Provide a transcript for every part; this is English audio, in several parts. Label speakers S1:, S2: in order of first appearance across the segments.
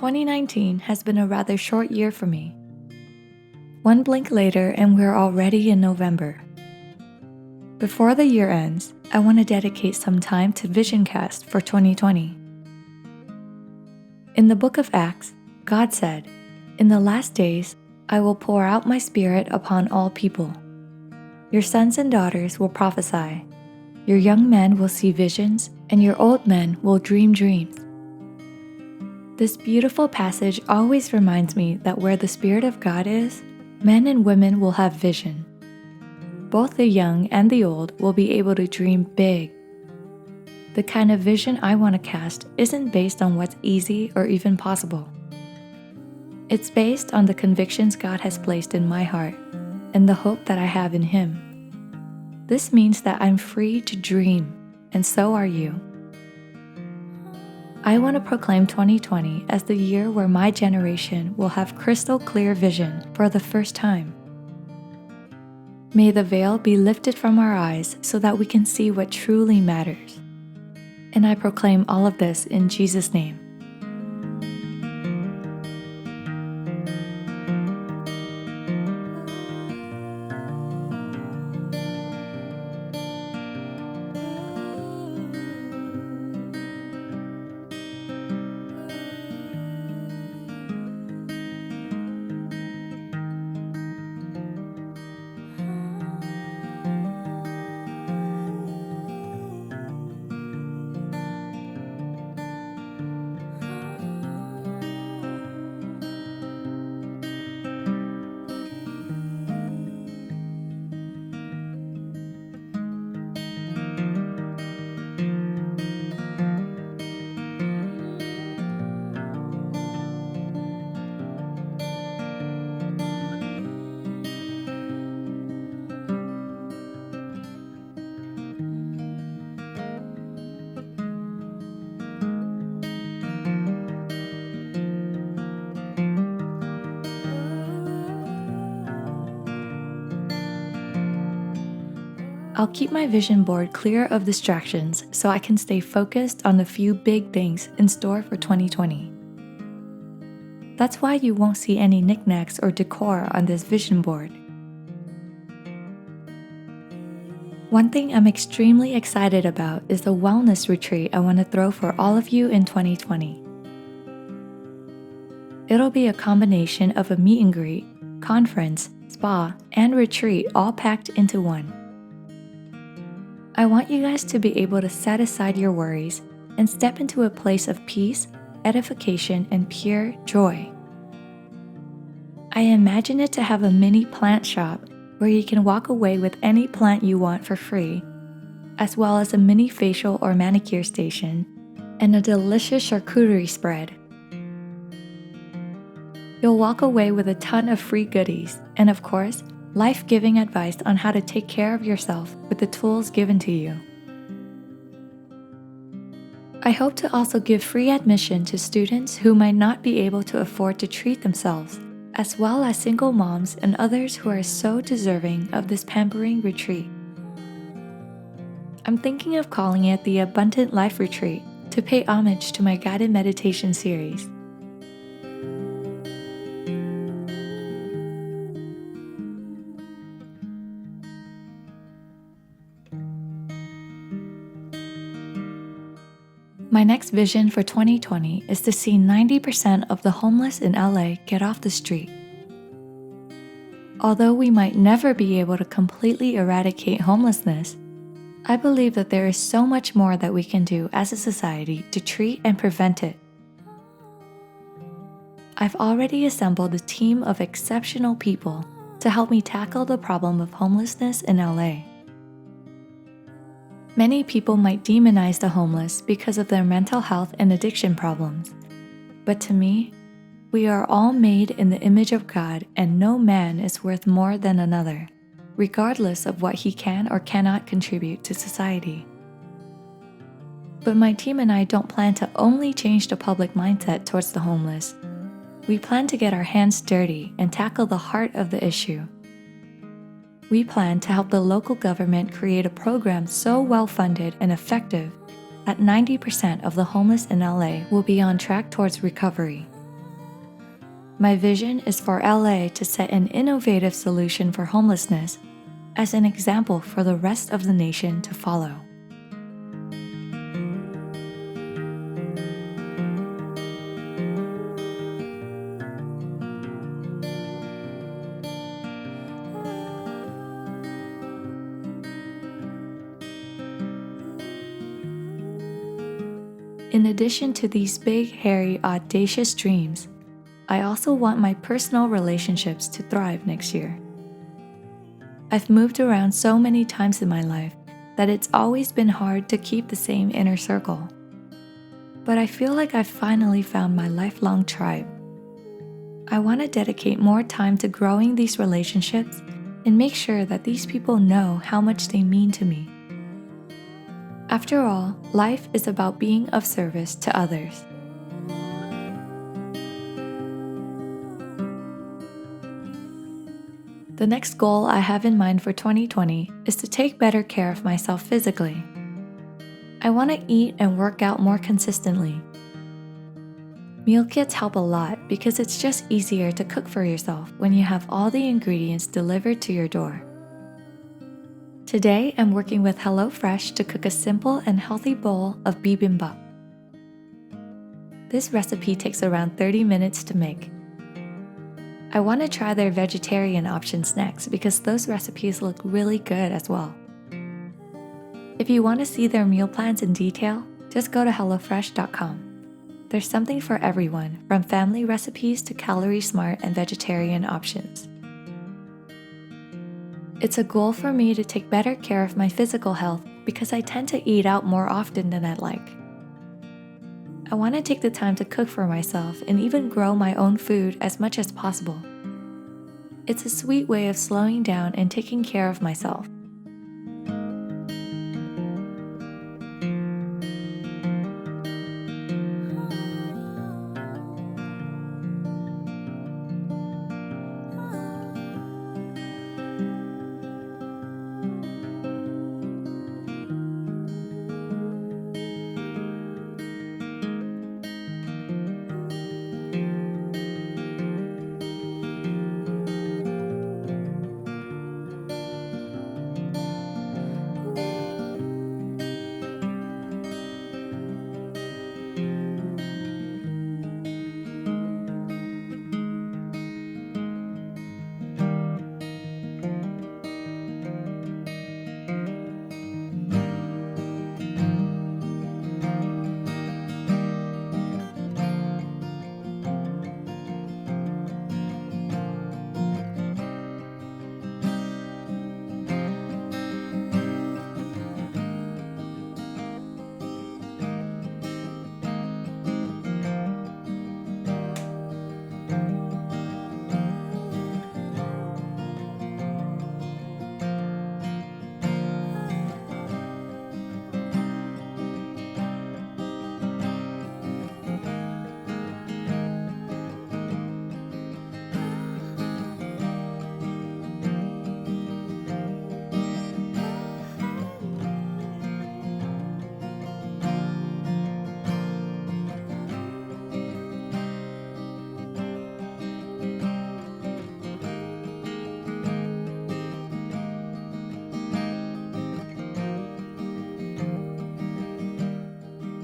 S1: 2019 has been a rather short year for me. One blink later and we're already in November. Before the year ends, I want to dedicate some time to Visioncast for 2020. In the book of Acts, God said, "In the last days, I will pour out my Spirit upon all people. Your sons and daughters will prophesy. Your young men will see visions, and your old men will dream dreams." This beautiful passage always reminds me that where the Spirit of God is, men and women will have vision. Both the young and the old will be able to dream big. The kind of vision I want to cast isn't based on what's easy or even possible. It's based on the convictions God has placed in my heart and the hope that I have in Him. This means that I'm free to dream, and so are you. I want to proclaim 2020 as the year where my generation will have crystal clear vision for the first time. May the veil be lifted from our eyes so that we can see what truly matters. And I proclaim all of this in Jesus' name. I'll keep my vision board clear of distractions so I can stay focused on the few big things in store for 2020. That's why you won't see any knickknacks or decor on this vision board. One thing I'm extremely excited about is the wellness retreat I want to throw for all of you in 2020. It'll be a combination of a meet and greet, conference, spa, and retreat all packed into one. I want you guys to be able to set aside your worries and step into a place of peace, edification, and pure joy. I imagine it to have a mini plant shop where you can walk away with any plant you want for free, as well as a mini facial or manicure station, and a delicious charcuterie spread. You'll walk away with a ton of free goodies, and of course, life-giving advice on how to take care of yourself with the tools given to you. I hope to also give free admission to students who might not be able to afford to treat themselves, as well as single moms and others who are so deserving of this pampering retreat. I'm thinking of calling it the Abundant Life Retreat to pay homage to my guided meditation series. My next vision for 2020 is to see 90% of the homeless in LA get off the street. Although we might never be able to completely eradicate homelessness, I believe that there is so much more that we can do as a society to treat and prevent it. I've already assembled a team of exceptional people to help me tackle the problem of homelessness in LA. Many people might demonize the homeless because of their mental health and addiction problems. But to me, we are all made in the image of God, and no man is worth more than another, regardless of what he can or cannot contribute to society. But my team and I don't plan to only change the public mindset towards the homeless. We plan to get our hands dirty and tackle the heart of the issue. We plan to help the local government create a program so well-funded and effective that 90% of the homeless in LA will be on track towards recovery. My vision is for LA to set an innovative solution for homelessness as an example for the rest of the nation to follow. In addition to these big, hairy, audacious dreams, I also want my personal relationships to thrive next year. I've moved around so many times in my life that it's always been hard to keep the same inner circle. But I feel like I've finally found my lifelong tribe. I want to dedicate more time to growing these relationships and make sure that these people know how much they mean to me. After all, life is about being of service to others. The next goal I have in mind for 2020 is to take better care of myself physically. I want to eat and work out more consistently. Meal kits help a lot because it's just easier to cook for yourself when you have all the ingredients delivered to your door. Today, I'm working with HelloFresh to cook a simple and healthy bowl of bibimbap. This recipe takes around 30 minutes to make. I want to try their vegetarian options next because those recipes look really good as well. If you want to see their meal plans in detail, just go to HelloFresh.com. There's something for everyone, from family recipes to calorie-smart and vegetarian options. It's a goal for me to take better care of my physical health because I tend to eat out more often than I'd like. I want to take the time to cook for myself and even grow my own food as much as possible. It's a sweet way of slowing down and taking care of myself.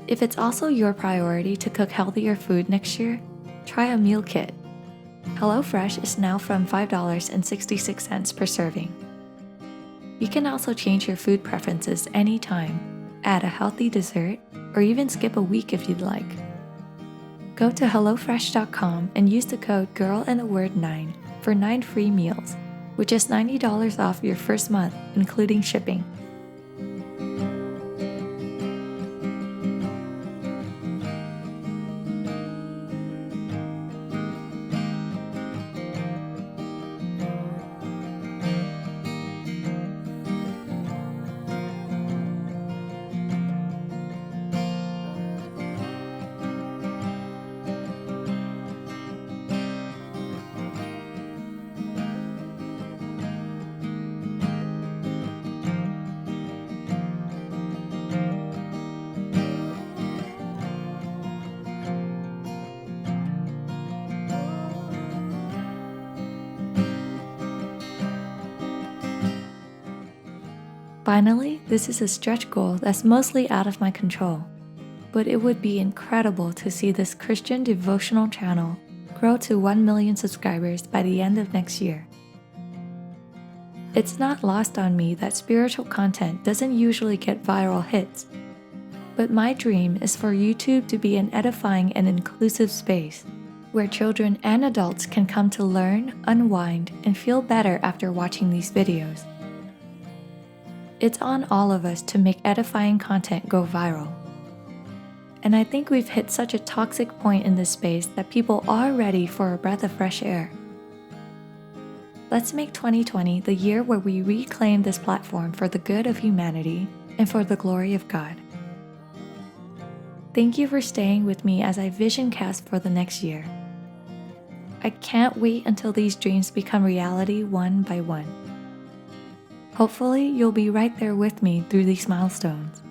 S1: If it's also your priority to cook healthier food next year, try a meal kit. HelloFresh is now from $5.66 per serving. You can also change your food preferences anytime, add a healthy dessert, or even skip a week if you'd like. Go to HelloFresh.com and use the code GIRL9 for 9 free meals, which is $90 off your first month, including shipping. Finally, this is a stretch goal that's mostly out of my control, but it would be incredible to see this Christian devotional channel grow to 1 million subscribers by the end of next year. It's not lost on me that spiritual content doesn't usually get viral hits, but my dream is for YouTube to be an edifying and inclusive space where children and adults can come to learn, unwind, and feel better after watching these videos. It's on all of us to make edifying content go viral. And I think we've hit such a toxic point in this space that people are ready for a breath of fresh air. Let's make 2020 the year where we reclaim this platform for the good of humanity and for the glory of God. Thank you for staying with me as I vision cast for the next year. I can't wait until these dreams become reality one by one. Hopefully, you'll be right there with me through these milestones.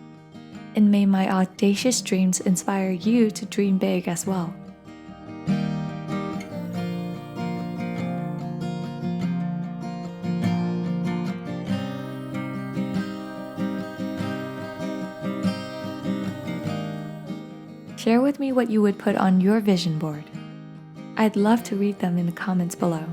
S1: And may my audacious dreams inspire you to dream big as well. Share with me what you would put on your vision board. I'd love to read them in the comments below.